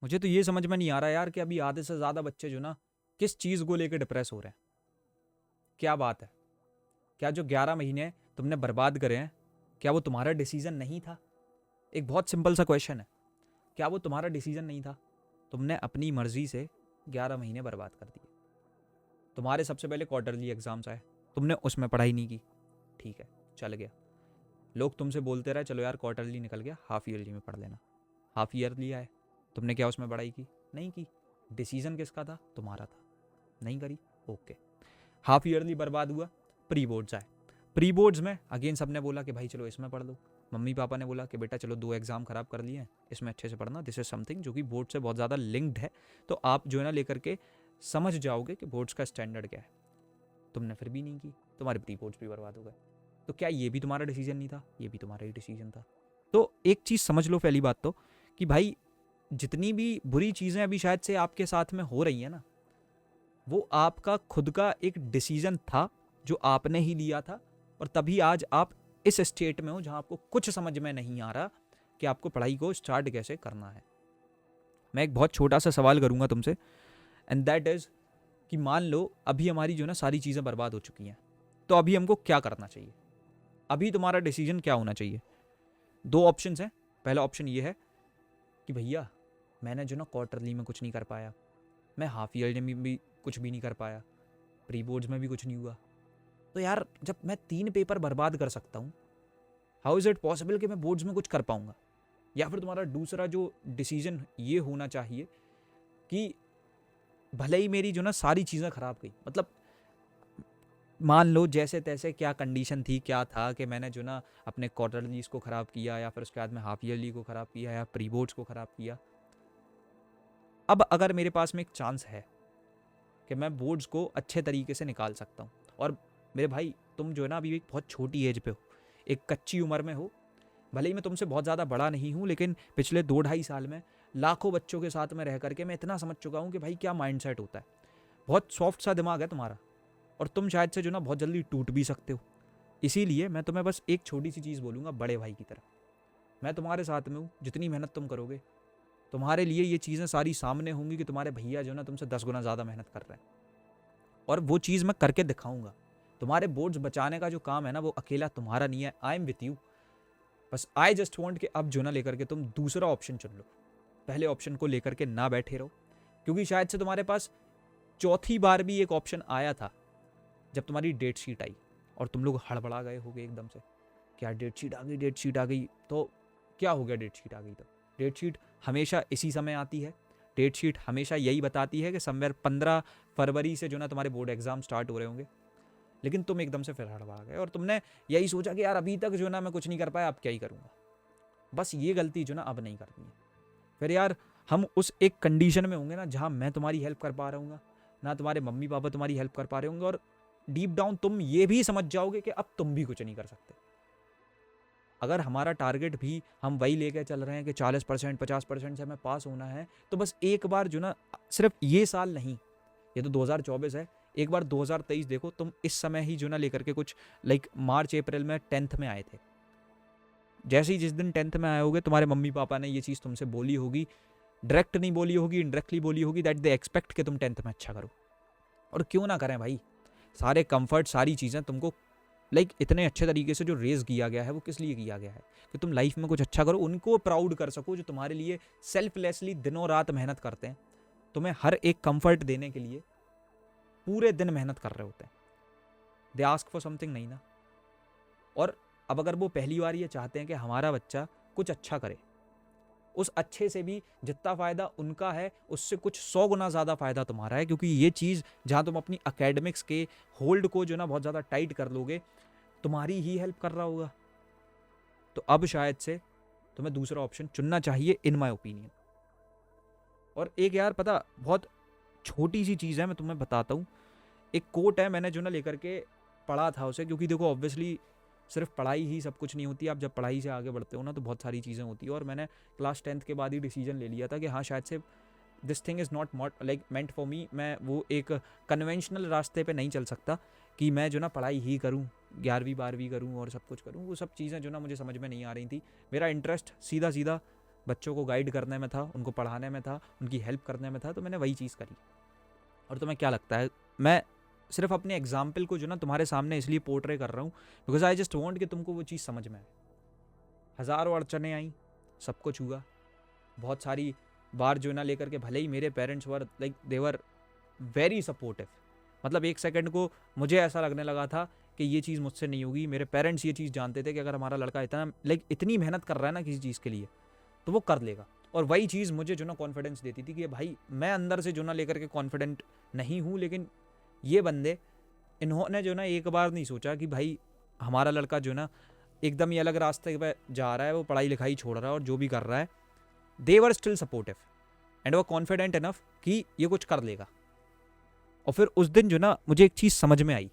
मुझे तो ये समझ में नहीं आ रहा यार कि अभी आधे से ज़्यादा बच्चे जो ना किस चीज़ को लेकर डिप्रेस हो रहे हैं। क्या बात है? क्या जो 11 महीने तुमने बर्बाद करे हैं, क्या वो तुम्हारा डिसीजन नहीं था? एक बहुत सिंपल सा क्वेश्चन है। क्या वो तुम्हारा डिसीजन नहीं था? तुमने अपनी मर्जी से 11 महीने बर्बाद कर दिए। तुम्हारे सबसे पहले क्वार्टरली एग्जाम्स आए, तुमने उसमें पढ़ाई नहीं की, ठीक है, चल गया। लोग तुमसे बोलते रहे चलो यार क्वार्टरली निकल गया, हाफ ईयरली में पढ़ लेना। हाफ ईयरली आए, तुमने क्या उसमें पढ़ाई की? नहीं की। डिसीजन किसका था? तुम्हारा था। नहीं करी, ओके। हाफ ईयरली बर्बाद हुआ, प्री बोर्ड्स आए। प्री बोर्ड्स में अगेन सबने बोला कि भाई चलो इसमें पढ़ लो। मम्मी पापा ने बोला कि बेटा चलो 2 एग्जाम खराब कर लिए हैं, इसमें अच्छे से पढ़ना, दिस इज समथिंग जो कि बोर्ड से बहुत ज़्यादा लिंक्ड है, तो आप जो है ना लेकर के समझ जाओगे कि बोर्ड्स का स्टैंडर्ड क्या है। तुमने फिर भी नहीं की, तुम्हारे प्री बोर्ड्स भी बर्बाद हो गए। तो क्या ये भी तुम्हारा डिसीजन नहीं था? ये भी तुम्हारा ही डिसीजन था। तो एक चीज़ समझ लो पहली बात तो, कि भाई जितनी भी बुरी चीज़ें अभी शायद से आपके साथ में हो रही हैं ना, वो आपका खुद का एक डिसीजन था जो आपने ही लिया था, और तभी आज आप इस स्टेट में हो जहां आपको कुछ समझ में नहीं आ रहा कि आपको पढ़ाई को स्टार्ट कैसे करना है। मैं एक बहुत छोटा सा सवाल करूंगा तुमसे, एंड दैट इज कि मान लो अभी हमारी जो ना सारी चीज़ें बर्बाद हो चुकी हैं, तो अभी हमको क्या करना चाहिए? अभी तुम्हारा डिसीजन क्या होना चाहिए? 2 ऑप्शन हैं। पहला ऑप्शन ये है कि भैया मैंने जो ना क्वार्टरली में कुछ नहीं कर पाया, मैं हाफ ईयरली में भी कुछ भी नहीं कर पाया, प्री बोर्ड्स में भी कुछ नहीं हुआ, तो यार जब मैं 3 पेपर बर्बाद कर सकता हूँ, हाउ इज़ इट पॉसिबल कि मैं बोर्ड्स में कुछ कर पाऊंगा? या फिर तुम्हारा दूसरा जो डिसीजन ये होना चाहिए कि भले ही मेरी जो ना सारी चीज़ें खराब गई, मतलब मान लो जैसे तैसे क्या कंडीशन थी, क्या था कि मैंने जो ना अपने क्वार्टरलीज को ख़राब किया, या फिर उसके बाद में हाफ ईयरली को ख़राब किया, या प्री बोर्ड्स को ख़राब किया। अब अगर मेरे पास में एक चांस है कि मैं बोर्ड्स को अच्छे तरीके से निकाल सकता हूँ, और मेरे भाई तुम जो है ना अभी एक बहुत छोटी एज पे हो, एक कच्ची उम्र में हो, भले ही मैं तुमसे बहुत ज़्यादा बड़ा नहीं हूँ, लेकिन पिछले 2-2.5 साल में लाखों बच्चों के साथ में रह करके मैं इतना समझ चुका हूँ कि भाई क्या माइंडसेट होता है। बहुत सॉफ्ट सा दिमाग है तुम्हारा, और तुम शायद से जो ना बहुत जल्दी टूट भी सकते हो। इसीलिए मैं तुम्हें बस एक छोटी सी चीज़ बोलूँगा, बड़े भाई की तरह मैं तुम्हारे साथ में हूँ। जितनी मेहनत तुम करोगे, तुम्हारे लिए ये चीज़ें सारी सामने होंगी कि तुम्हारे भैया जो ना तुमसे 10 गुना ज़्यादा मेहनत कर रहे हैं, और वो चीज़ मैं करके दिखाऊंगा। तुम्हारे बोर्ड्स बचाने का जो काम है ना, वो अकेला तुम्हारा नहीं है। I am with you. बस आई जस्ट वॉन्ट कि अब जो ना लेकर के तुम दूसरा ऑप्शन चुन लो, पहले ऑप्शन को लेकर के ना बैठे रहो, क्योंकि शायद से तुम्हारे पास चौथी बार भी एक ऑप्शन आया था जब तुम्हारी डेट शीट आई, और तुम लोग हड़बड़ा गए होगे एकदम से, क्या डेट शीट आ गई, डेट शीट आ गई, तो क्या हो गया डेट शीट आ गई तो? डेट शीट हमेशा इसी समय आती है। डेट शीट हमेशा यही बताती है कि समवेयर 15 फरवरी से जो ना तुम्हारे बोर्ड एग्जाम स्टार्ट हो रहे होंगे, लेकिन तुम एकदम से फिर हड़बड़ा गए, और तुमने यही सोचा कि यार अभी तक जो ना मैं कुछ नहीं कर पाया, अब क्या ही करूँगा। बस ये गलती जो ना अब नहीं करनी है। फिर यार हम उस एक कंडीशन में होंगे ना जहाँ मैं तुम्हारी हेल्प कर पा रहा हूँ ना तुम्हारे मम्मी पापा तुम्हारी हेल्प कर पा रहे होंगे, और डीप डाउन तुम ये भी समझ जाओगे कि अब तुम भी कुछ नहीं कर सकते। अगर हमारा टारगेट भी हम वही लेकर चल रहे हैं कि 40% 50% से हमें पास होना है, तो बस एक बार जो ना, सिर्फ ये साल नहीं, ये तो 2024 है, एक बार 2023 देखो। तुम इस समय ही जो ना लेकर के कुछ लाइक मार्च अप्रैल में 10th में आए थे। जैसे ही जिस दिन 10th में आए होगे, तुम्हारे मम्मी पापा ने ये चीज़ तुमसे बोली होगी, डायरेक्ट नहीं बोली होगी, इनडायरेक्टली बोली होगी, दैट दे एक्सपेक्ट कि तुम 10th में अच्छा करो। और क्यों ना करें भाई, सारे कंफर्ट सारी चीज़ें तुमको लाइक इतने अच्छे तरीके से जो रेज किया गया है, वो किस लिए किया गया है? कि तुम लाइफ में कुछ अच्छा करो, उनको प्राउड कर सको जो तुम्हारे लिए सेल्फलेसली दिनों रात मेहनत करते हैं, तुम्हें हर एक कंफर्ट देने के लिए पूरे दिन मेहनत कर रहे होते हैं। दे आस्क फॉर समथिंग, नहीं ना? और अब अगर वो पहली बार ये चाहते हैं कि हमारा बच्चा कुछ अच्छा करे, उस अच्छे से भी जितना फ़ायदा उनका है, उससे कुछ 100 गुना ज़्यादा फ़ायदा तुम्हारा है, क्योंकि ये चीज़ जहाँ तुम अपनी अकेडमिक्स के होल्ड को जो ना बहुत ज़्यादा टाइट कर लोगे, तुम्हारी ही हेल्प कर रहा होगा। तो अब शायद से तुम्हें दूसरा ऑप्शन चुनना चाहिए, इन माई ओपिनियन। और एक यार पता, बहुत छोटी सी चीज़ है, मैं तुम्हें बताता हूँ। एक कोट है, मैंने जो ना लेकर के पढ़ा था उसे, क्योंकि देखो ऑब्वियसली सिर्फ पढ़ाई ही सब कुछ नहीं होती। आप जब पढ़ाई से आगे बढ़ते हो ना, तो बहुत सारी चीज़ें होती है, और मैंने क्लास 10th के बाद ही डिसीजन ले लिया था कि हाँ शायद से this thing is not like meant for me. मैं वो एक कन्वेंशनल रास्ते पे नहीं चल सकता कि मैं जो ना पढ़ाई ही करूँ, 11वीं 12वीं करूँ और सब कुछ करूँ। वो सब चीज़ें जो ना मुझे समझ में नहीं आ रही थी। मेरा इंटरेस्ट सीधा सीधा बच्चों को गाइड करने में था, उनको पढ़ाने में था, उनकी हेल्प करने में था, तो मैंने वही चीज़ करी। और तुम्हें क्या लगता है, मैं सिर्फ अपने एग्जाम्पल को जो ना तुम्हारे सामने इसलिए पोर्ट्रे कर रहा हूँ बिकॉज आई जस्ट वॉन्ट कि तुमको वो चीज़ समझ में आए। हज़ारों अड़चने आई, सब कुछ हुआ, बहुत सारी बार जो ना लेकर के, भले ही मेरे parents were like they were very supportive. मतलब एक सेकंड को मुझे ऐसा लगने लगा था कि ये चीज़ मुझसे नहीं होगी। मेरे पेरेंट्स ये चीज़ जानते थे कि अगर हमारा लड़का इतना इतनी मेहनत कर रहा है ना किसी चीज़ के लिए, तो वो कर लेगा। और वही चीज़ मुझे जो ना कॉन्फिडेंस देती थी कि भाई मैं अंदर से जो ना लेकर के कॉन्फिडेंट नहीं हूँ, लेकिन ये बंदे, इन्होंने जो ना एक बार नहीं सोचा कि भाई हमारा लड़का जो ना एकदम ही अलग रास्ते पे जा रहा है, वो पढ़ाई लिखाई छोड़ रहा है और जो भी कर रहा है, दे वर स्टिल सपोर्टिव एंड वो कॉन्फिडेंट इनफ कि ये कुछ कर लेगा। और फिर उस दिन जो ना मुझे एक चीज़ समझ में आई,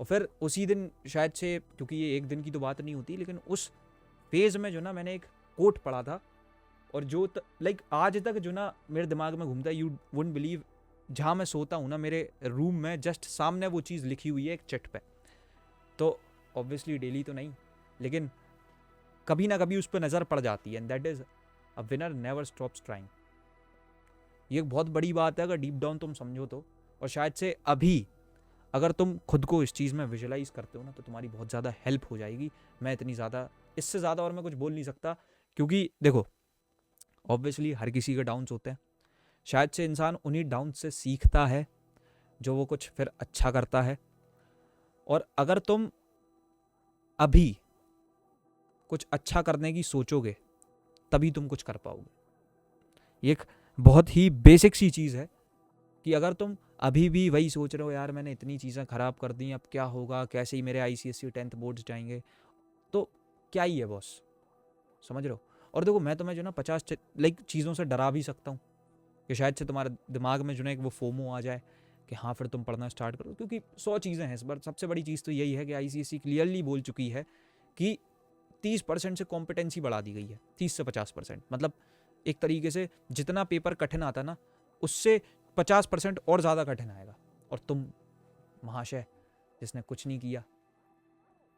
और फिर उसी दिन शायद से, क्योंकि ये एक दिन की तो बात नहीं होती, लेकिन उस फेज में जो ना मैंने एक कोट पढ़ा था, और जो आज तक जो ना मेरे दिमाग में घूमता है, यू वुडंट बिलीव, जहाँ मैं सोता हूँ ना मेरे रूम में जस्ट सामने वो चीज़ लिखी हुई है एक चिट पे। तो ऑब्वियसली डेली तो नहीं, लेकिन कभी ना कभी उस पर नज़र पड़ जाती है, and that is a winner never stops trying. ये एक बहुत बड़ी बात है अगर डीप डाउन तुम समझो तो। और शायद से अभी अगर तुम खुद को इस चीज़ में विजुलाइज करते हो ना, तो तुम्हारी बहुत ज़्यादा हेल्प हो जाएगी। मैं इतनी ज़्यादा, इससे ज़्यादा और मैं कुछ बोल नहीं सकता, क्योंकि देखो ऑब्वियसली हर किसी के डाउन्स होते हैं। शायद से इंसान उन्हीं डाउन से सीखता है जो वो कुछ फिर अच्छा करता है। और अगर तुम अभी कुछ अच्छा करने की सोचोगे, तभी तुम कुछ कर पाओगे। ये एक बहुत ही बेसिक सी चीज़ है कि अगर तुम अभी भी वही सोच रहे हो, यार मैंने इतनी चीज़ें ख़राब कर दी, अब क्या होगा, कैसे ही मेरे ICSE 10th बोर्ड्स जाएंगे, तो क्या ही है बॉस, समझ रहे हो। और देखो मैं तुम्हें जो ना 50 चीज़ों से डरा भी सकता हूँ कि शायद से तुम्हारे दिमाग में जो ना एक वो फोमो आ जाए कि हाँ फिर तुम पढ़ना स्टार्ट करो, क्योंकि 100 चीज़ें हैं इस बार। सबसे बड़ी चीज़ तो यही है कि ICSE क्लियरली बोल चुकी है कि 30% से कॉम्पिटेंसी बढ़ा दी गई है, 30 से 50%। मतलब एक तरीके से जितना पेपर कठिन आता ना, उससे 50% और ज़्यादा कठिन आएगा। और तुम महाशय जिसने कुछ नहीं किया,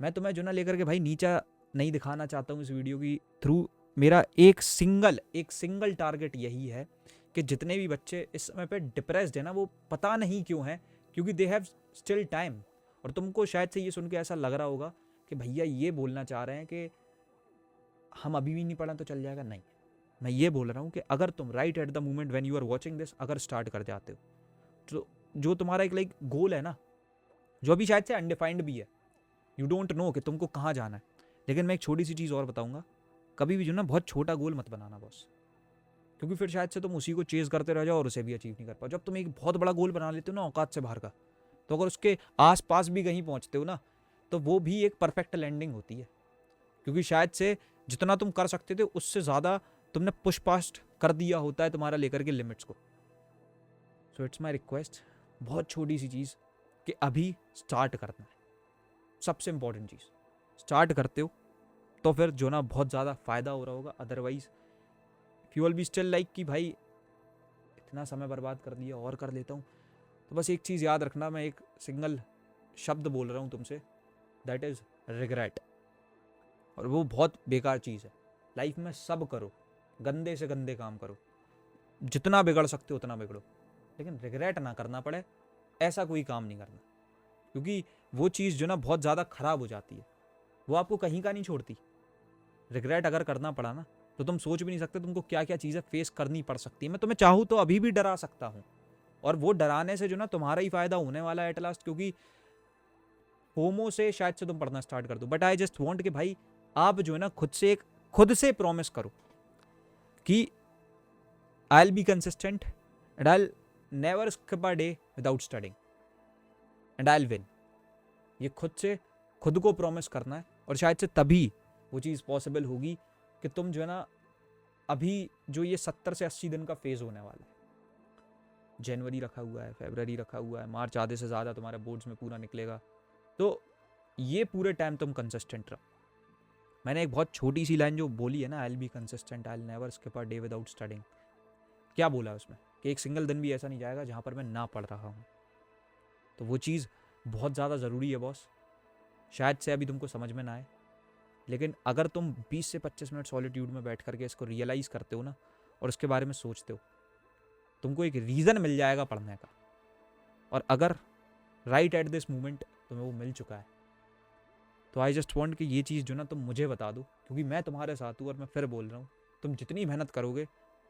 मैं तुम्हें जो ना लेकर के भाई नीचा नहीं दिखाना चाहता हूँ इस वीडियो की थ्रू। मेरा एक सिंगल टारगेट यही है कि जितने भी बच्चे इस समय पे डिप्रेस्ड है ना, वो पता नहीं क्यों है, क्योंकि दे हैव स्टिल टाइम। और तुमको शायद से ये सुन के ऐसा लग रहा होगा कि भैया ये बोलना चाह रहे हैं कि हम अभी भी नहीं पढ़ा तो चल जाएगा। नहीं, मैं ये बोल रहा हूँ कि अगर तुम right at the moment when you are watching this अगर स्टार्ट कर जाते हो, तो जो तुम्हारा एक गोल है ना, जो अभी शायद से अनडिफाइंड भी है, यू डोंट नो कि तुमको कहाँ जाना है, लेकिन मैं एक छोटी सी चीज़ और बताऊंगा, कभी भी जो ना बहुत छोटा गोल मत बनाना बॉस, क्योंकि फिर शायद से तुम उसी को चेज करते रह जाओ और उसे भी अचीव नहीं कर पाओ। जब तुम एक बहुत बड़ा गोल बना लेते हो ना औकात से बाहर का, तो अगर उसके आसपास भी कहीं पहुंचते हो ना, तो वो भी एक परफेक्ट लैंडिंग होती है, क्योंकि शायद से जितना तुम कर सकते थे उससे ज़्यादा तुमने पुश पास्ट कर दिया होता है तुम्हारा लेकर के लिमिट्स को। सो इट्स माई रिक्वेस्ट, बहुत छोटी सी चीज़ कि अभी स्टार्ट करना है, सबसे इंपॉर्टेंट चीज़। स्टार्ट करते हो तो फिर जो ना बहुत ज़्यादा फ़ायदा हो रहा होगा। Otherwise if you will be still like कि भाई इतना समय बर्बाद कर दिया और कर लेता हूँ, तो बस एक चीज़ याद रखना, मैं एक सिंगल शब्द बोल रहा हूँ तुमसे, दैट इज़ रिग्रेट। और वो बहुत बेकार चीज़ है। लाइफ में सब करो, गंदे से गंदे काम करो, जितना बिगड़ सकते हो उतना बिगड़ो, लेकिन रिग्रेट ना करना पड़े ऐसा कोई काम नहीं करना, क्योंकि वो चीज़ जो ना बहुत ज़्यादा ख़राब हो जाती है, वो आपको कहीं का नहीं छोड़ती। रिग्रेट अगर करना पड़ा ना, तो तुम सोच भी नहीं सकते तुमको क्या क्या चीज़ें फेस करनी पड़ सकती है। मैं तुम्हें चाहूँ तो अभी भी डरा सकता हूँ, और वो डराने से जो ना तुम्हारा ही फ़ायदा होने वाला है एट लास्ट, क्योंकि फोमो से शायद से तुम पढ़ना स्टार्ट कर दो। बट आई जस्ट वॉन्ट कि भाई आप जो है ना खुद से प्रॉमिस करो कि आई will be consistent and I will never skip a day without studying and I will win. ये खुद को प्रॉमिस करना है, और शायद से तभी वो चीज़ पॉसिबल होगी कि तुम जो है ना अभी जो ये 70 से 80 दिन का फेज होने वाला है, जनवरी रखा हुआ है, फरवरी रखा हुआ है, मार्च आधे से ज़्यादा तुम्हारे बोर्ड्स में पूरा निकलेगा, तो ये पूरे टाइम तुम कंसिस्टेंट रहो। मैंने एक बहुत छोटी सी लाइन जो बोली है ना, आई will be consistent, I will never skip a day without studying, क्या बोला है उसमें कि एक सिंगल दिन भी ऐसा नहीं जाएगा जहाँ पर मैं ना पढ़ रहा हूँ। तो वो चीज़ बहुत ज़्यादा ज़रूरी है बॉस। शायद से अभी तुमको समझ में ना आए, लेकिन अगर तुम 20 से 25 मिनट सॉलिट्यूड में बैठ करके इसको रियलाइज़ करते हो ना और उसके बारे में सोचते हो, तुमको एक रीज़न मिल जाएगा पढ़ने का। और अगर राइट एट दिस मोमेंट तुम्हें वो मिल चुका है, तो आई जस्ट वॉन्ट कि ये चीज़ जो ना तुम मुझे बता दो, क्योंकि मैं तुम्हारे साथ हूँ। और मैं फिर बोल रहा हूँ, तुम जितनी मेहनत करोगे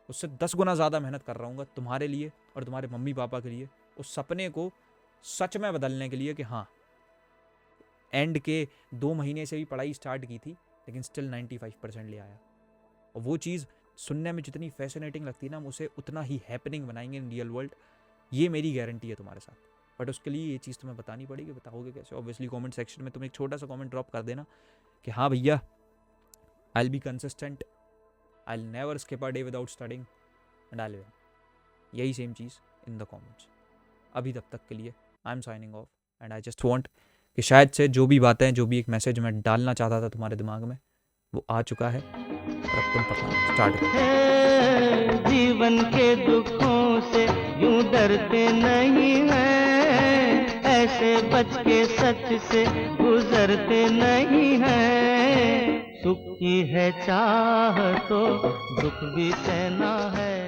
उससे 10 गुना ज़्यादा मेहनत कर रहा हूँ तुम्हारे लिए और तुम्हारे मम्मी पापा के लिए, उस सपने को सच में बदलने के लिए कि हाँ, एंड के 2 महीने से भी पढ़ाई स्टार्ट की थी लेकिन स्टिल 95% ले आया। और वो चीज़ सुनने में जितनी फैसिनेटिंग लगती है ना, हम उसे उतना ही हैपनिंग बनाएंगे इन रियल वर्ल्ड। ये मेरी गारंटी है तुम्हारे साथ। बट उसके लिए ये चीज़ तुम्हें बतानी पड़ेगी। बताओगे कैसे? ऑब्वियसली कमेंट सेक्शन में तुम एक छोटा सा कमेंट ड्रॉप कर देना कि हाँ भैया, I will be consistent, I will never skip a day without studying and I will win. यही सेम चीज़ इन द कमेंट्स। अभी तब तक के लिए I am signing off and I just want कि शायद से जो भी बातें, जो भी एक मैसेज मैं डालना चाहता था तुम्हारे दिमाग में, वो आ चुका है। और अब तुम पढ़ना स्टार्ट करो। जीवन के दुखों से यूं डरते नहीं हैं, ऐसे बच के सच से गुजरते नहीं हैं। सुख की है चाह तो दुख भी सहना है।